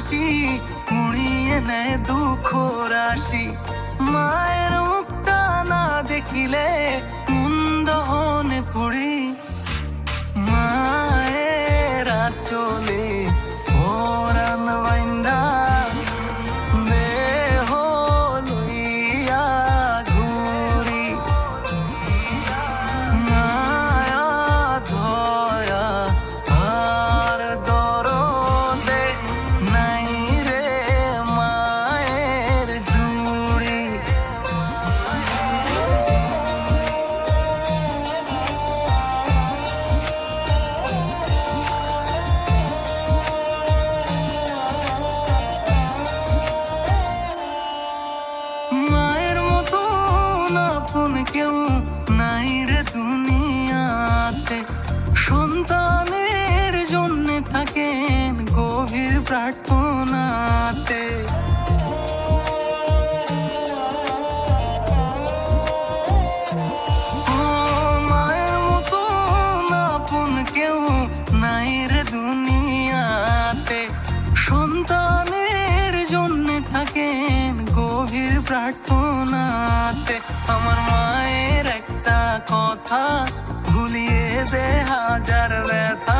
হাসি উড়িয়ে নেয় দুঃখ রাশি। মায়ের মুখটা না দেখিলে দহনে পুড়ি। মায়ের আঁচলে পরাণ বাইন্ধা দেহ লইয়া ঘুরি। মায়া দয়া আর দরদে নাই রে মায়ের জুড়ি। মায়ের মতো আপন কেউ নাই রে দুনিয়াতে। সন্তানের জন্য থাকেন গভীর প্রার্থনাতে। মায়ের মতো আপন কেউ নাই রে দুনিয়াতে। সন্তানের জন্য থাকেন গভীর প্রার্থনাতে। আমার মায়ের একটা কথা ভুলিয়ে দে হাজার ব্যথা।